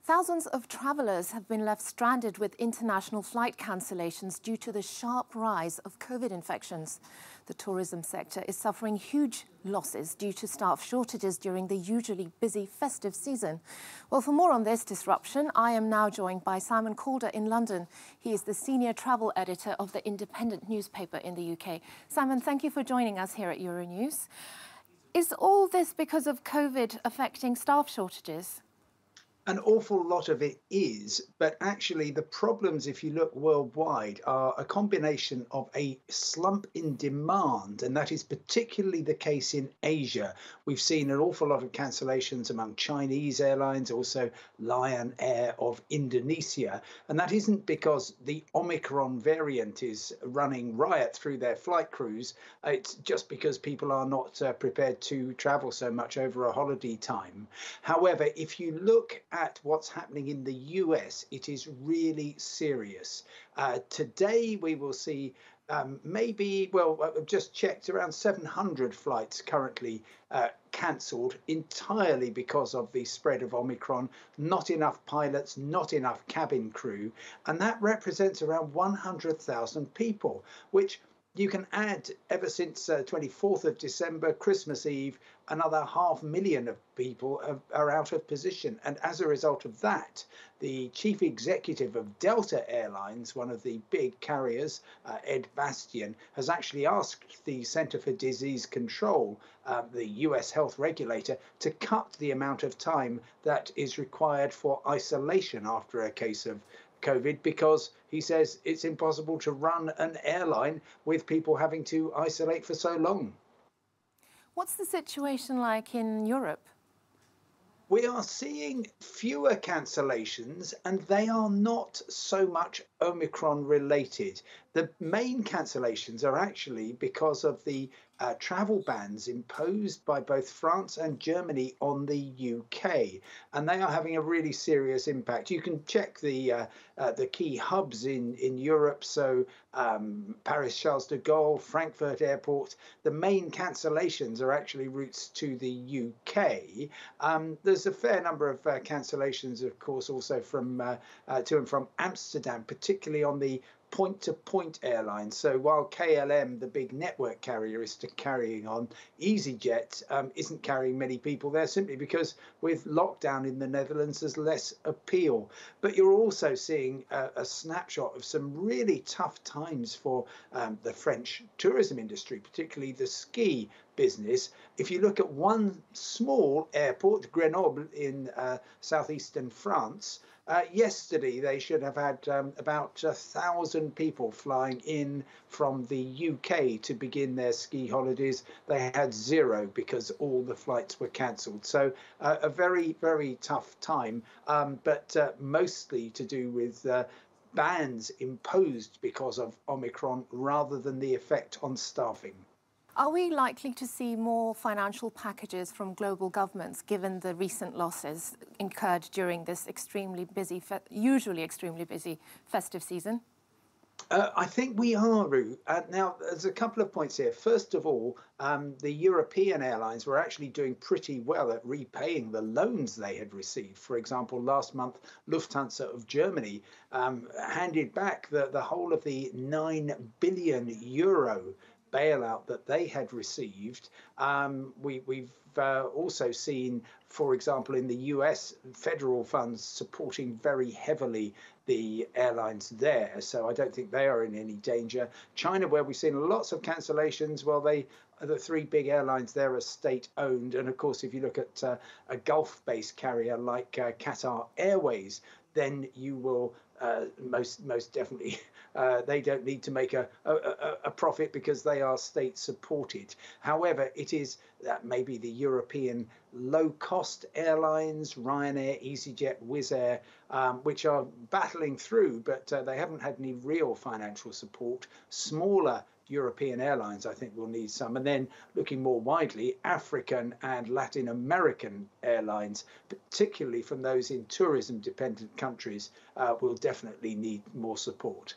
Thousands of travellers have been left stranded with international flight cancellations due to the sharp rise of COVID infections. The tourism sector is suffering huge losses due to staff shortages during the usually busy festive season. Well, for more on this disruption, I am now joined by Simon Calder in London. He is the senior travel editor of the independent newspaper in the UK. Simon, thank you for joining us here at Euronews. Is all this because of COVID affecting staff shortages? An awful lot of it is, but actually the problems, if you look worldwide, are a combination of a slump in demand, and that is particularly the case in Asia. We've seen an awful lot of cancellations among Chinese airlines, also Lion Air of Indonesia, and that isn't because the Omicron variant is running riot through their flight crews. It's just because people are not prepared to travel so much over a holiday time. However, if you look at what's happening in the US, it is really serious. Today we will see I've just checked, around 700 flights currently cancelled entirely because of the spread of Omicron. Not enough pilots, not enough cabin crew, and that represents around 100,000 people, which you can add ever since 24th of December, Christmas Eve, another 500,000 of people are out of position. And as a result of that, the chief executive of Delta Airlines, one of the big carriers, Ed Bastian, has actually asked the Center for Disease Control, the US health regulator, to cut the amount of time that is required for isolation after a case of COVID, because he says it's impossible to run an airline with people having to isolate for so long. What's the situation like in Europe? We are seeing fewer cancellations, and they are not so much Omicron related. The main cancellations are actually because of the travel bans imposed by both France and Germany on the UK, and they are having a really serious impact. You can check the key hubs in Europe, so Paris Charles de Gaulle, Frankfurt Airport. The main cancellations are actually routes to the UK. There's a fair number of cancellations, of course, also from to and from Amsterdam, particularly on the point-to-point airlines. So while KLM, the big network carrier, is still carrying on, EasyJet isn't carrying many people there simply because with lockdown in the Netherlands, there's less appeal. But you're also seeing a snapshot of some really tough times for the French tourism industry, particularly the ski business. If you look at one small airport, Grenoble in southeastern France, yesterday they should have had about 1,000 people flying in from the UK to begin their ski holidays. They had zero because all the flights were cancelled. So a very, very tough time, but mostly to do with bans imposed because of Omicron rather than the effect on staffing. Are we likely to see more financial packages from global governments given the recent losses incurred during this usually extremely busy festive season? I think we are, Roo. Now, there's a couple of points here. First of all, the European airlines were actually doing pretty well at repaying the loans they had received. For example, last month, Lufthansa of Germany handed back the whole of the €9 billion bailout that they had received. We've also seen, for example, in the US, federal funds supporting very heavily the airlines there. So I don't think they are in any danger. China, where we've seen lots of cancellations, well, the three big airlines there are state-owned. And of course, if you look at a Gulf-based carrier like Qatar Airways, then you will most definitely, they don't need to make a profit because they are state supported. However, it is maybe the European low-cost airlines, Ryanair, EasyJet, Wizz Air, which are battling through, but they haven't had any real financial support. Smaller European airlines, I think, will need some. And then looking more widely, African and Latin American airlines, particularly from those in tourism-dependent countries, will definitely need more support.